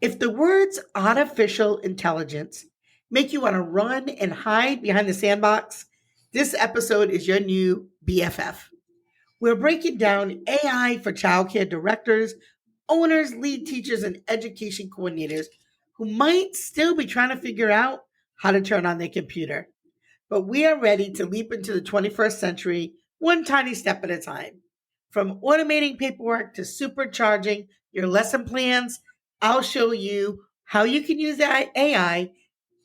If the words artificial intelligence make you want to run and hide behind the sandbox, this episode is your new BFF. We're breaking down AI for childcare directors, owners, lead teachers, and education coordinators who might still be trying to figure out how to turn on their computer. But we are ready to leap into the 21st century one tiny step at a time. From automating paperwork to supercharging your lesson plans, I'll show you how you can use AI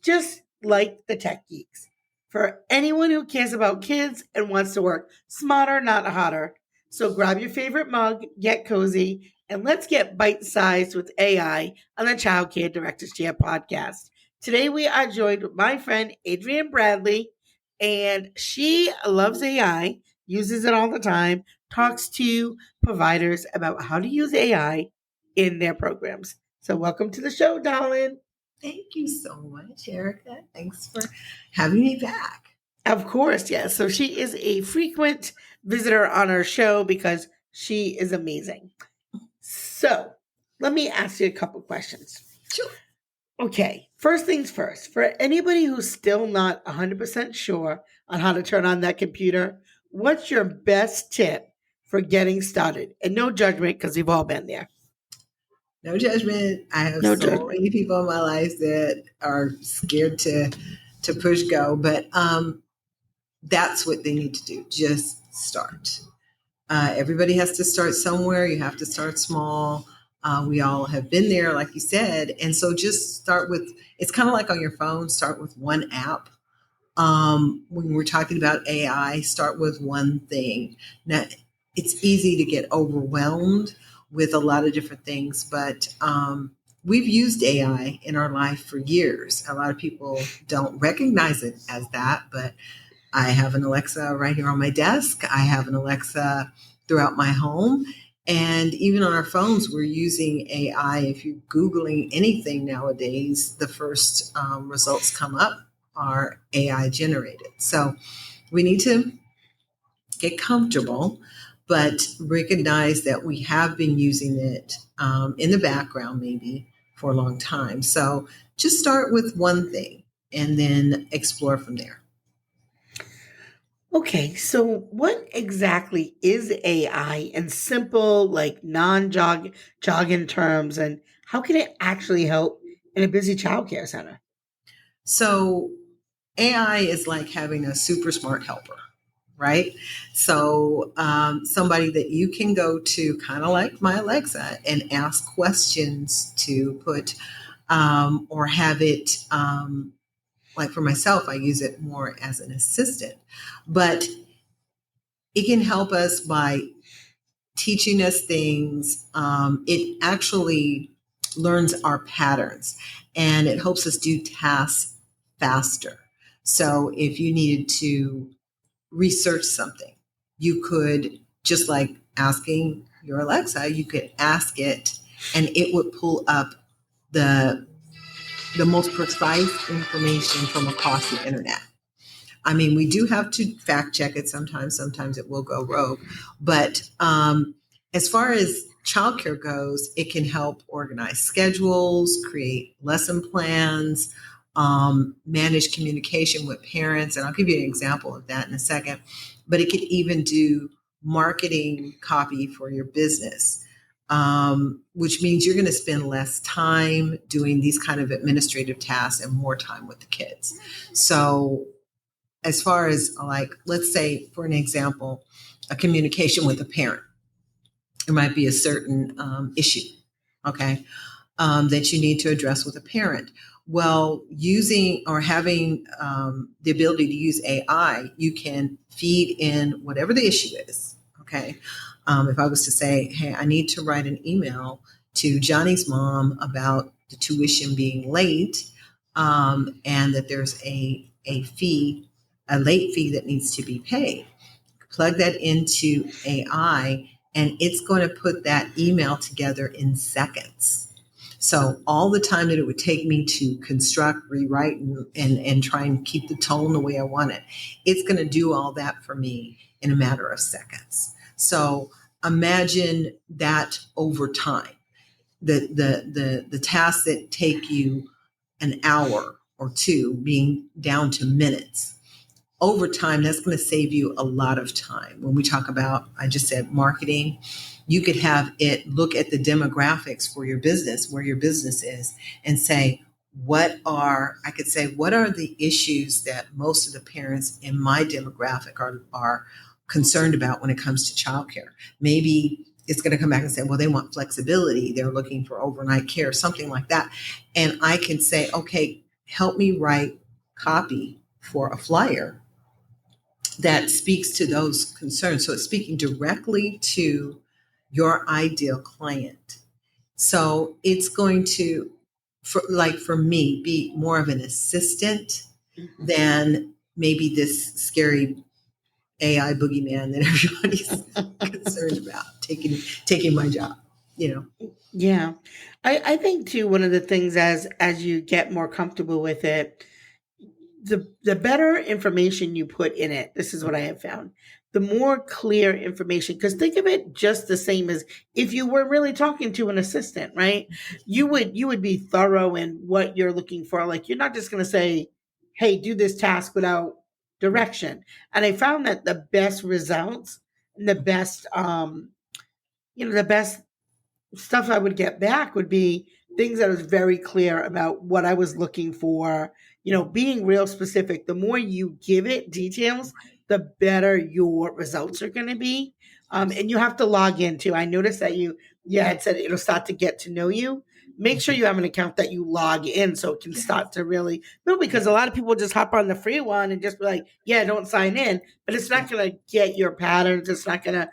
just like the tech geeks. For anyone who cares about kids and wants to work smarter, not harder. So grab your favorite mug, get cozy, and let's get bite sized with AI on the Childcare Director's Chair podcast. Today we are joined with my friend Adrienne Bradley, and she loves AI, uses it all the time, talks to providers about how to use AI in their programs. So welcome to the show, darling. Thank you so much, Erica. Thanks for having me back. Of course, yes. So she is a frequent visitor on our show because she is amazing. So let me ask you a couple questions. Sure. Okay, first things first. For anybody who's still not 100% sure on how to turn on that computer, what's your best tip for getting started? And no judgment because we've all been there. No judgment. I have many people in my life that are scared to push go, but that's what they need to do. Just start. Everybody has to start somewhere. You have to start small. We all have been there, like you said. And so just start with, it's kind of like on your phone, start with one app. When we're talking about AI, start with one thing. Now, it's easy to get overwhelmed with a lot of different things, but we've used AI in our life for years. A lot of people don't recognize it as that, but I have an Alexa right here on my desk. I have an Alexa throughout my home. And even on our phones, we're using AI. If you're Googling anything nowadays, the first results come up are AI generated. So we need to get comfortable, but recognize that we have been using it in the background maybe for a long time. So just start with one thing and then explore from there. Okay, so what exactly is AI in simple, like non-jargon terms, and how can it actually help in a busy childcare center? So AI is like having a super smart helper, right? So somebody that you can go to, kind of like my Alexa, and ask questions to put or have it. Like for myself, I use it more as an assistant, but it can help us by teaching us things. It actually learns our patterns and it helps us do tasks faster. So if you needed to research something, you could, just like asking your Alexa, you could ask it and it would pull up the most precise information from across the internet. I mean, we do have to fact check it sometimes. Sometimes it will go rogue. But as far as childcare goes, it can help organize schedules, create lesson plans, manage communication with parents. And I'll give you an example of that in a second. But it could even do marketing copy for your business. Which means you're going to spend less time doing these kind of administrative tasks and more time with the kids. So as far as like, let's say for an example, a communication with a parent, there might be a certain issue, okay, that you need to address with a parent. Well, using or having the ability to use AI, you can feed in whatever the issue is, okay? If I was to say, hey, I need to write an email to Johnny's mom about the tuition being late and that there's a late fee that needs to be paid. Plug that into AI and it's going to put that email together in seconds. So all the time that it would take me to construct, rewrite, and try and keep the tone the way I want it, it's going to do all that for me in a matter of seconds. So imagine that over time. the tasks that take you an hour or two being down to minutes. Over time, that's going to save you a lot of time. When we talk about, I just said marketing, you could have it look at the demographics for your business, where your business is, and say, what are the issues that most of the parents in my demographic are concerned about when it comes to childcare? Maybe it's going to come back and say, well, they want flexibility. They're looking for overnight care, something like that. And I can say, okay, help me write copy for a flyer that speaks to those concerns. So it's speaking directly to your ideal client. So it's going to, for me, be more of an assistant than maybe this scary AI boogeyman that everybody's concerned about taking my job, Yeah. I think too, one of the things as you get more comfortable with it, the better information you put in it, this is what I have found. The more clear information, because think of it just the same as if you were really talking to an assistant, right? You would be thorough in what you're looking for. Like you're not just gonna say, hey, do this task without direction. And I found that the best results and the best stuff I would get back would be things that was very clear about what I was looking for, being real specific. The more you give it details, the better your results are going to be. And you have to log into. I noticed that it said it'll start to get to know you. Make sure you have an account that you log in so it can start to really, no, because a lot of people just hop on the free one and just be like, yeah, don't sign in, but it's not going to get your patterns. It's not going to,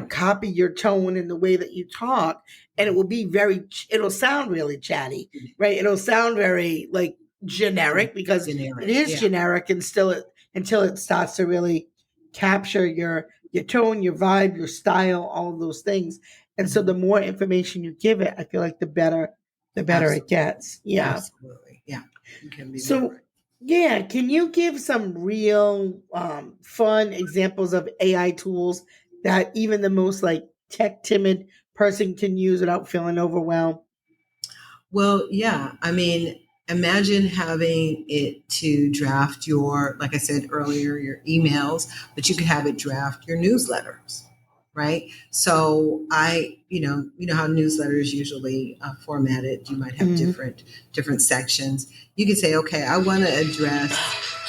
copy your tone and the way that you talk. And it'll sound really chatty, right? It'll sound very like generic because it is generic and until it starts to really capture your tone, your vibe, your style, all of those things. And so the more information you give it, I feel like the better Absolutely. it gets. Yeah. Absolutely. Yeah. You can be So right. yeah, can you give some real fun examples of AI tools that even the most like tech timid person can use without feeling overwhelmed? Well, yeah. I mean, imagine having it to draft like I said earlier, your emails, but you could have it draft your newsletters, right? So you know how newsletters usually formatted. You might have different sections. You could say, okay, I want to address,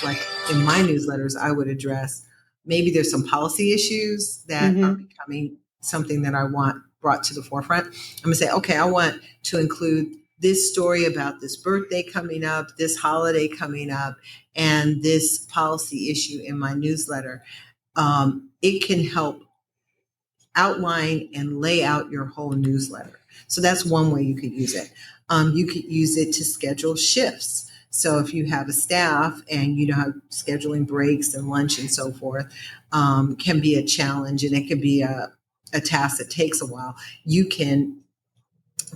like in my newsletters, I would address maybe there's some policy issues that are becoming something that I want brought to the forefront. I'm gonna say, okay, I want to include this story about this birthday coming up, this holiday coming up, and this policy issue in my newsletter. It can help outline and lay out your whole newsletter. So that's one way you could use it. You could use it to schedule shifts. So if you have a staff and you know how scheduling breaks and lunch and so forth can be a challenge, and it could be a task that takes a while, you can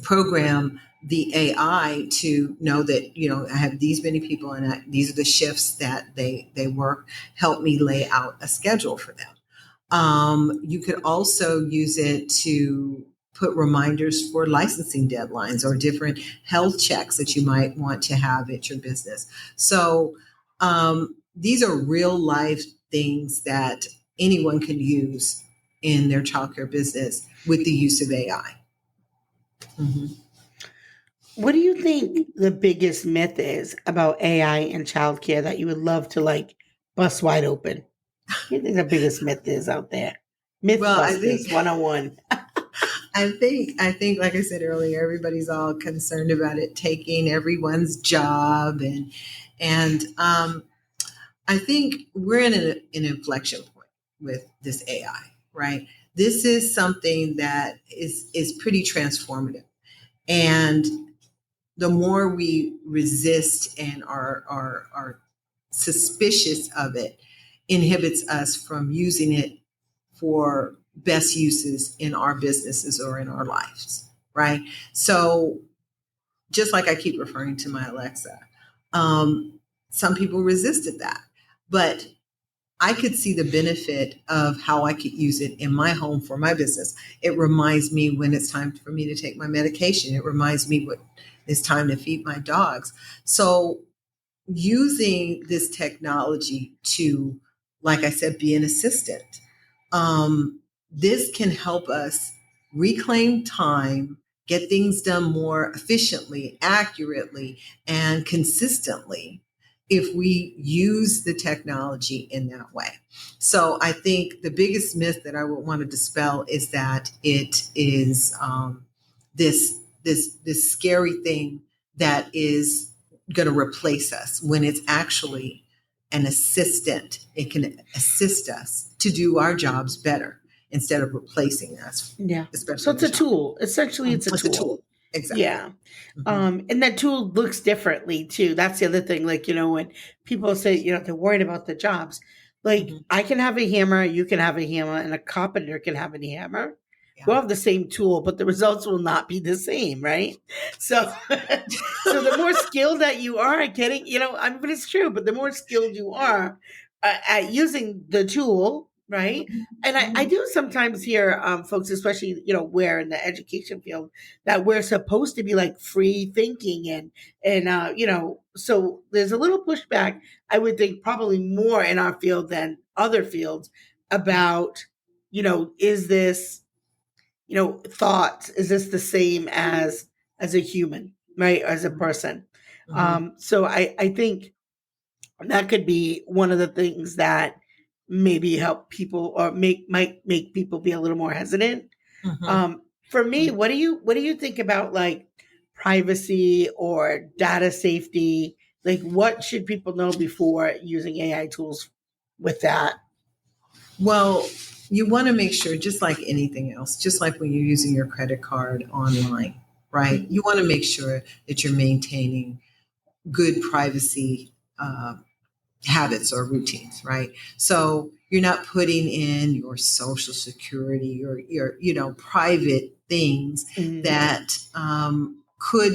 program the AI to know that, I have these many people and these are the shifts that they work. Help me lay out a schedule for them. You could also use it to put reminders for licensing deadlines or different health checks that you might want to have at your business. So these are real life things that anyone can use in their childcare business with the use of AI. Mm-hmm. What do you think the biggest myth is about AI and childcare that you would love to like bust wide open? What do you think the biggest myth is out there? Well, Mythbusters 101. I think, like I said earlier, everybody's all concerned about it taking everyone's job, and I think we're in an inflection point with this AI, right? This is something that is pretty transformative, and the more we resist and are suspicious of it, inhibits us from using it for best uses in our businesses or in our lives, right? So just like I keep referring to my Alexa, some people resisted that, but I could see the benefit of how I could use it in my home for my business. It reminds me when it's time for me to take my medication. It reminds me what it's time to feed my dogs. So using this technology to, like I said, be an assistant, this can help us reclaim time, get things done more efficiently, accurately, and consistently if we use the technology in that way. So I think the biggest myth that I would want to dispel is that it is this scary thing that is going to replace us, when it's actually an assistant. It can assist us to do our jobs better instead of replacing us. Yeah. Especially So it's a tool. Essentially, it's a It's a tool. tool. Exactly. Yeah. Mm-hmm. And that tool looks differently too. That's the other thing. Like, when people say, they're worried about the jobs, like Mm-hmm. I can have a hammer, you can have a hammer, and a carpenter can have a hammer. Yeah. We'll have the same tool, but the results will not be the same, right? So, so the more skilled that you are at getting, but it's true, but the more skilled you are at using the tool, right? And I do sometimes hear folks, especially, where in the education field, that we're supposed to be like free thinking and so there's a little pushback, I would think, probably more in our field than other fields about, is this, thoughts, is this the same as a human, right? As a person. Mm-hmm. So I think that could be one of the things that maybe help people or might make people be a little more hesitant. Mm-hmm. For me, what do you think about like privacy or data safety? Like, what should people know before using AI tools with that? Well, you want to make sure, just like anything else, just like when you're using your credit card online, right? You want to make sure that you're maintaining good privacy habits or routines, right? So you're not putting in your social security or your private things Mhm. that could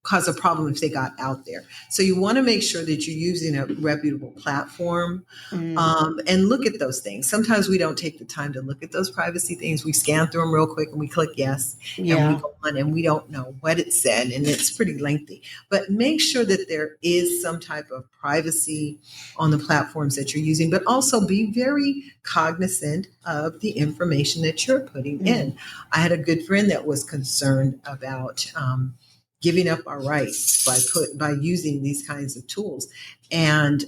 cause a problem if they got out there. So you want to make sure that you're using a reputable platform, Mm, and look at those things. Sometimes we don't take the time to look at those privacy things. We scan through them real quick and we click yes, and we yeah. go on, and we don't know what it said, and it's pretty lengthy. But make sure that there is some type of privacy on the platforms that you're using, but also be very cognizant of the information that you're putting Mm, in. I had a good friend that was concerned about giving up our rights by using these kinds of tools, and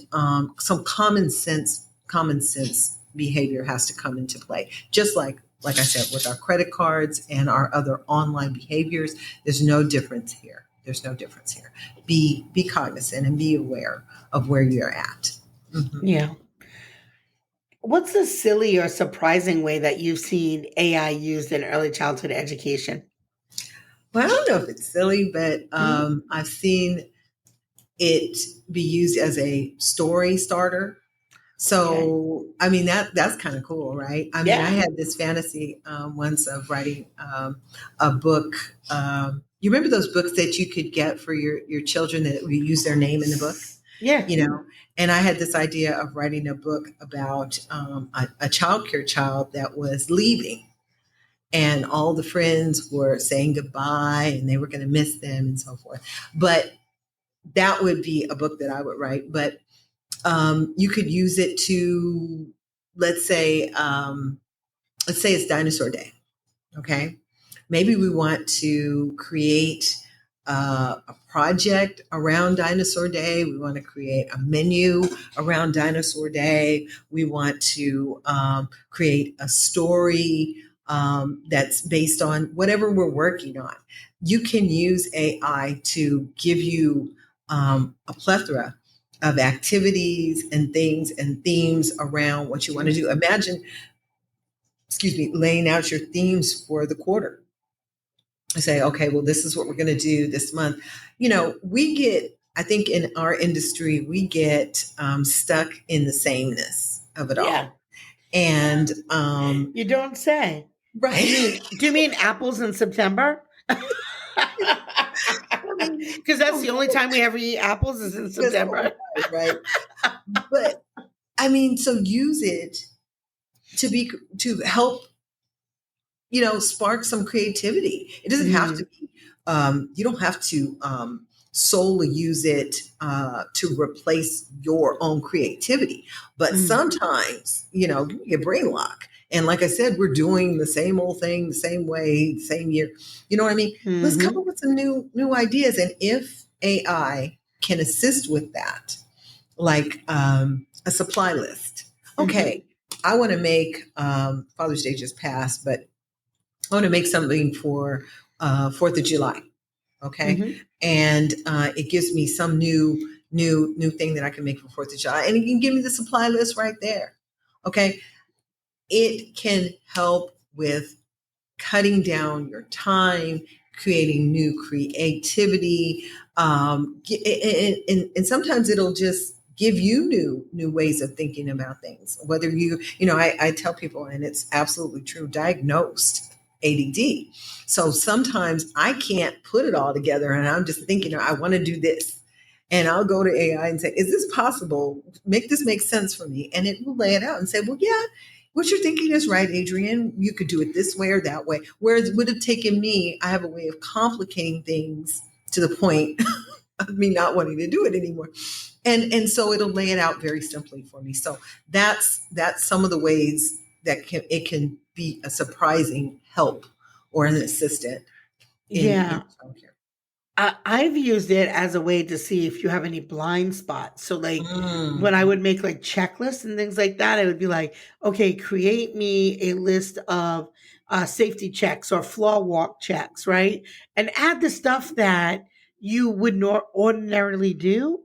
some common sense behavior has to come into play. Just like I said, with our credit cards and our other online behaviors, there's no difference here. There's no difference here. Be cognizant and be aware of where you're at. Mm-hmm. yeah. What's the silly or surprising way that you've seen AI used in early childhood education? Well, I don't know if it's silly, but Mm, I've seen it be used as a story starter. okay. So, I mean, that's kind of cool, right? I mean, I Yeah. had this fantasy once of writing a book. You remember those books that you could get for your children that would use their name in the book? Yeah. You know, and I had this idea of writing a book about a childcare child that was leaving, and all the friends were saying goodbye, and they were going to miss them and so forth. But that would be a book that I would write. But you could use it to, let's say, let's say it's Dinosaur Day. Okay, maybe we want to create a project around Dinosaur Day. We want to create a menu around Dinosaur Day. We want to create a story that's based on whatever we're working on. You can use AI to give you a plethora of activities and things and themes around what you want to do. Imagine, excuse me, laying out your themes for the quarter. I say, okay, well, this is what we're going to do this month. We get, I think in our industry, we get stuck in the sameness of it Yeah. all. And You don't say. Do right. you mean do you mean apples in September? I mean, Because that's the only time we ever eat apples is in just September. right. But I mean, so use it to help, spark some creativity. It doesn't have to Mm, be, you don't have to solely use it to replace your own creativity. But mm, sometimes, you get brain lock. And like I said, we're doing the same old thing, the same way, the same year. You know what I mean? Let's come hmm up with some new ideas. And if AI can assist with that, like a supply list. hmm Okay, I want to make Father's Day just passed, but I want to make something for Fourth of July. Okay, hmm and it gives me some new thing that I can make for Fourth of July, and it can give me the supply list right there. Okay, it can help with cutting down your time, creating new creativity, and sometimes it'll just give you new ways of thinking about things. Whether I tell people, and it's absolutely true, diagnosed ADD. So sometimes I can't put it all together, and I'm just thinking, I want to do this. And I'll go to AI and say, is this possible? Make this make sense for me. And it will lay it out and say, well, yeah, what you're thinking is right, Adrienne. You could do it this way or that way. Whereas it would have taken me, I have a way of complicating things to the point of me not wanting to do it anymore. And so it'll lay it out very simply for me. So that's some of the ways that it can be a surprising help or an assistant in Yeah. childcare. I've used it as a way to see if you have any blind spots. So, like, when I Mm-hmm. would make like checklists and things like that, I would be like, okay, create me a list of safety checks or floor walk checks, right? And add the stuff that you would not ordinarily do.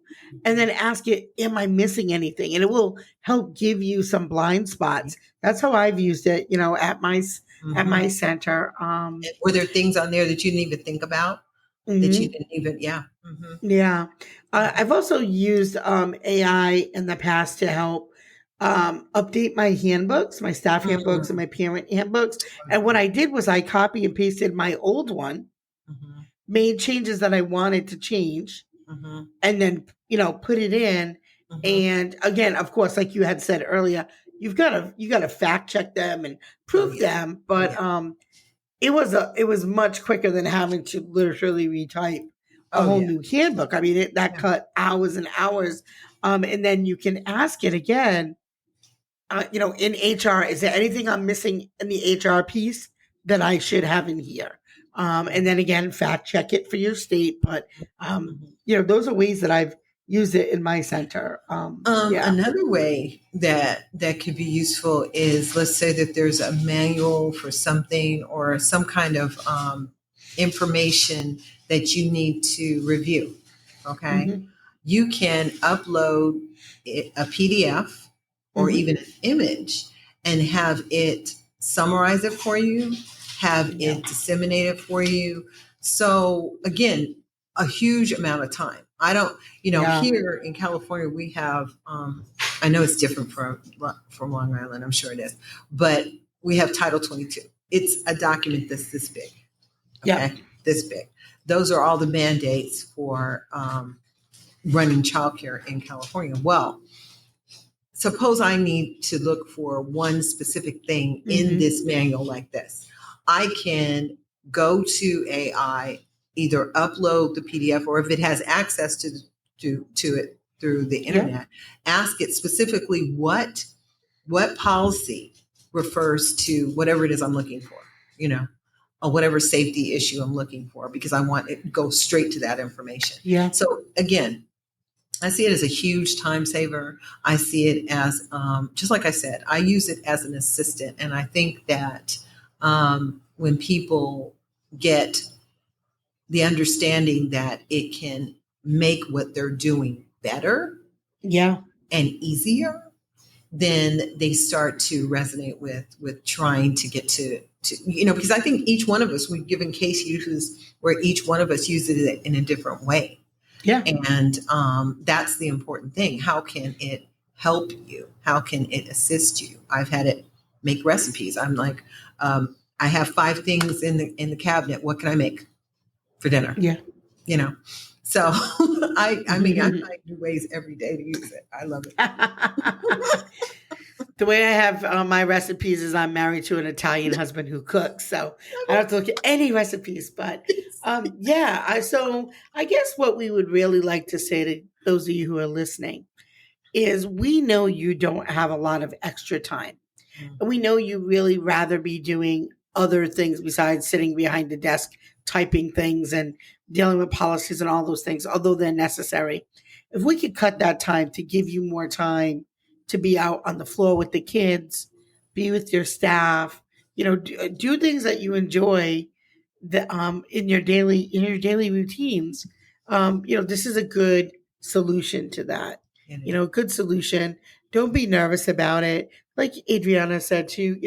And then ask it, am I missing anything? And it will help give you some blind spots. That's how I've used it, at my Mm-hmm. center. Were there things on there that you didn't even think about that you Mhm. didn't even, yeah. Mm-hmm. Yeah. I've also used AI in the past to help update my handbooks, my staff handbooks, and Mm-hmm. my parent handbooks. And what I did was I copy and pasted my old one, Mm-hmm. made changes that I wanted to change, Mm-hmm. and then, put it in. Mm-hmm. And again, of course, like you had said earlier, you gotta fact check them and Oh prove yeah. them. Oh But yeah. it was much quicker than having to literally retype a Oh whole yeah. new handbook. I mean, that Yeah. cut hours and hours. And then you can ask it again. In HR, is there anything I'm missing in the HR piece that I should have in here? And then again, fact check it for your state. But Mhm. those are ways that I've used it in my center. Yeah. Another way that could be useful is, let's say that there's a manual for something or some kind of information that you need to review. Okay, hmm you can upload a PDF or hmm even an image and have it summarize it for you, have Yeah. it disseminate it for you. So again, a huge amount of time. I don't, Yeah. here in California, we have, I know it's different from Long Island, I'm sure it is, but we have Title 22. It's a document that's this big, Yeah. okay, this big. Those are all the mandates for running childcare in California. Well, suppose I need to look for one specific thing in hmm this manual like this. I can go to AI, either upload the PDF or if it has access to it through the Yeah. internet, ask it specifically what policy refers to whatever it is I'm looking for, you know, or whatever safety issue I'm looking for, because I want it to go straight to that information. Yeah. So again, I see it as a huge time saver. I see it as, just like I said, I use it as an assistant. And I think that when people get the understanding that it can make what they're doing better Yeah. and easier, then they start to resonate with trying to get to because I think each one of us, we've given case uses where each one of us uses it in a different way. Yeah. And that's the important thing. How can it help you? How can it assist you? I've had it make recipes. I'm like, I have 5 things in the cabinet. What can I make? for dinner, Yeah. you know. So I mean, I find new ways every day to use it. I love it. The way I have my recipes is I'm married to an Italian husband who cooks, so I don't have to look at any recipes. But yeah, so I guess what we would really like to say to those of you who are listening is we know you don't have a lot of extra time. And we know you really rather be doing other things besides sitting behind the desk, typing things and dealing with policies and all those things, although they're necessary. If we could cut that time to give you more time to be out on the floor with the kids, be with your staff, do things that you enjoy in your daily routines. This is a good solution to that. Good solution. Don't be nervous about it. Like Adriana said too,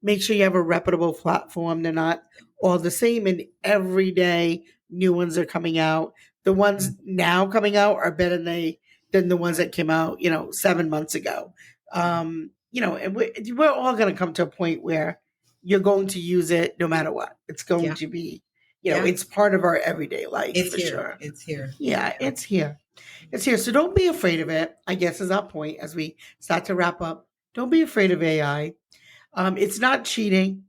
make sure you have a reputable platform. They're not all the same, and every day new ones are coming out. The ones now coming out are better than the ones that came out, 7 months ago. And we're all going to come to a point where you're going to use it no matter what. It's going to be, it's part of our everyday life. It's for here. Sure. It's here. Yeah, it's here. It's here. So don't be afraid of it, I guess is our point as we start to wrap up. Don't be afraid of AI. It's not cheating.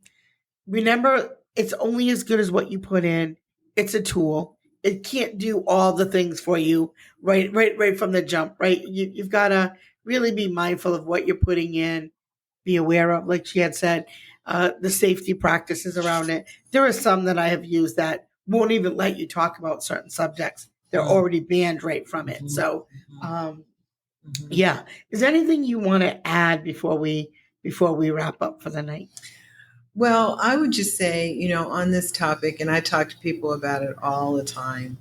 Remember, it's only as good as what you put in. It's a tool. It can't do all the things for you right from the jump, right? You've got to really be mindful of what you're putting in, be aware of, like she had said, the safety practices around it. There are some that I have used that won't even let you talk about certain subjects. They're already banned right from it. So, yeah. Is there anything you want to add before we wrap up for the night? Well, I would just say, on this topic, and I talk to people about it all the time.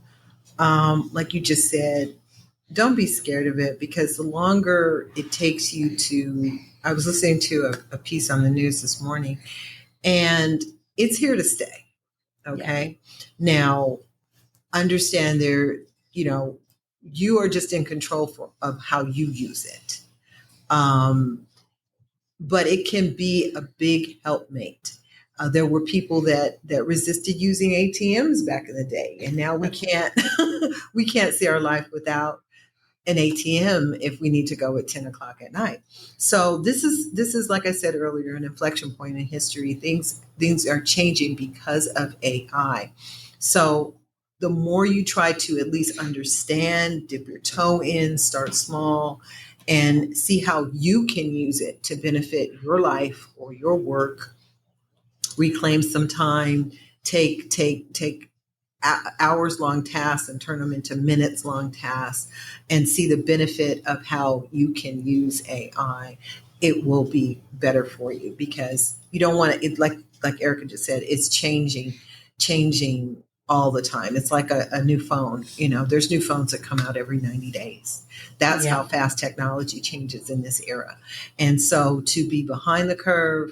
Like you just said, don't be scared of it, because the longer it takes you to, I was listening to a piece on the news this morning, and it's here to stay. Okay. Yeah. Now, understand you are just in control of how you use it. But it can be a big helpmate. There were people that resisted using ATMs back in the day, and now we can't we can't see our life without an ATM if we need to go at 10 o'clock at night. So this is like I said earlier, an inflection point in history. Things are changing because of AI. So the more you try to at least understand, dip your toe in, start small, and see how you can use it to benefit your life or your work, reclaim some time, take hours long tasks and turn them into minutes long tasks, and see the benefit of how you can use AI, it will be better for you, because you don't want it, like Erica just said, it's changing all the time. It's like a new phone. There's new phones that come out every 90 days. That's how fast technology changes in this era. And so to be behind the curve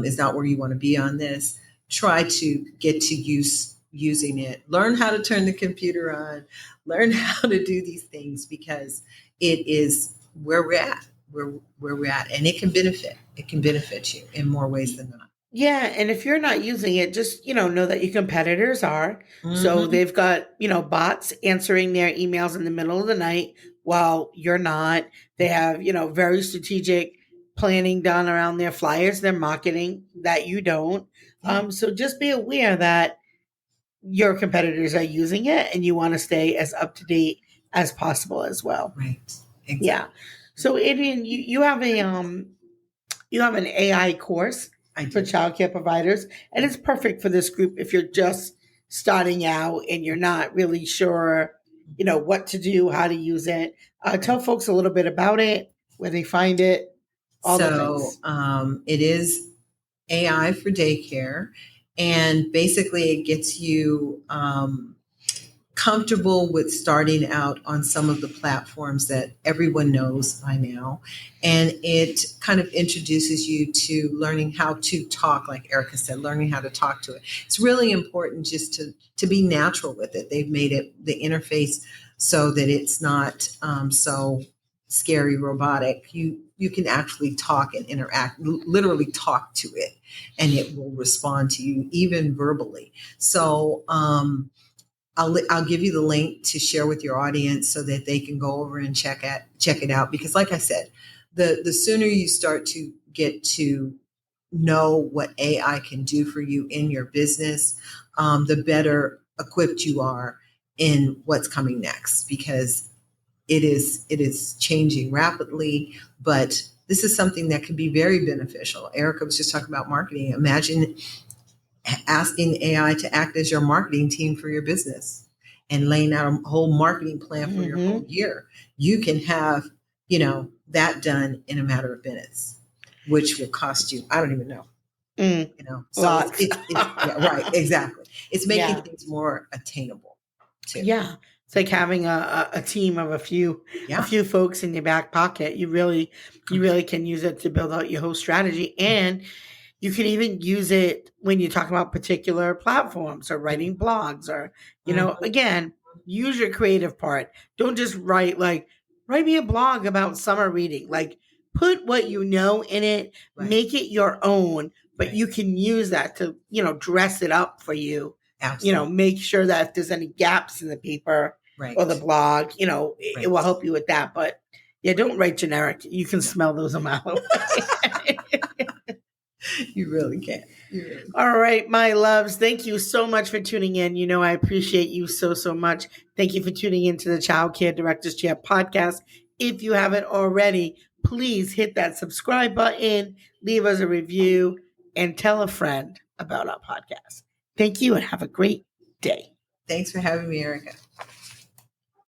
is not where you want to be on this. Try to get to using it. Learn how to turn the computer on. Learn how to do these things, because it is where we're at. Where we're at, and it can benefit. It can benefit you in more ways than not. Yeah, and if you're not using it, just know that your competitors are. Mm-hmm. So they've got bots answering their emails in the middle of the night while you're not. They have very strategic planning done around their flyers, their marketing that you don't. So just be aware that your competitors are using it, and you want to stay as up to date as possible as well. Right. Exactly. Yeah. So Adrian, you have an AI course for childcare providers, and it's perfect for this group if you're just starting out and you're not really sure, what to do, how to use it. Tell folks a little bit about it, where they find it, all the things. It is AI for daycare, and basically it gets you comfortable with starting out on some of the platforms that everyone knows by now. And it kind of introduces you to learning how to talk, like Erica said, learning how to talk to it. It's really important just to be natural with it. They've made it the interface so that it's not so scary, robotic. You can actually talk and interact, literally talk to it, and it will respond to you even verbally. So I'll give you the link to share with your audience so that they can go over and check it out. Because like I said, the sooner you start to get to know what AI can do for you in your business, the better equipped you are in what's coming next, because it is changing rapidly, but this is something that could be very beneficial. Erica was just talking about marketing. Imagine asking AI to act as your marketing team for your business and laying out a whole marketing plan for your whole year. You can have, that done in a matter of minutes, which will cost you, I don't even know, so Lots. yeah, right, exactly. It's making Yeah. things more attainable too. Yeah. It's like having a team of a few folks in your back pocket. You really can use it to build out your whole strategy. And you can even use it when you talk about particular platforms or writing blogs or, again, use your creative part. Don't just write me a blog about summer reading. Like, put what you know in it, Right. make it your own, but Right. you can use that to, dress it up for you. Absolutely. Make sure that if there's any gaps in the paper Right. or the blog, it Right. will help you with that. But yeah, don't write generic. You can smell those a mile away. You really can. All right, my loves. Thank you so much for tuning in. I appreciate you so, so much. Thank you for tuning into the Childcare Directors Chair podcast. If you haven't already, please hit that subscribe button, leave us a review, and tell a friend about our podcast. Thank you and have a great day. Thanks for having me, Erica.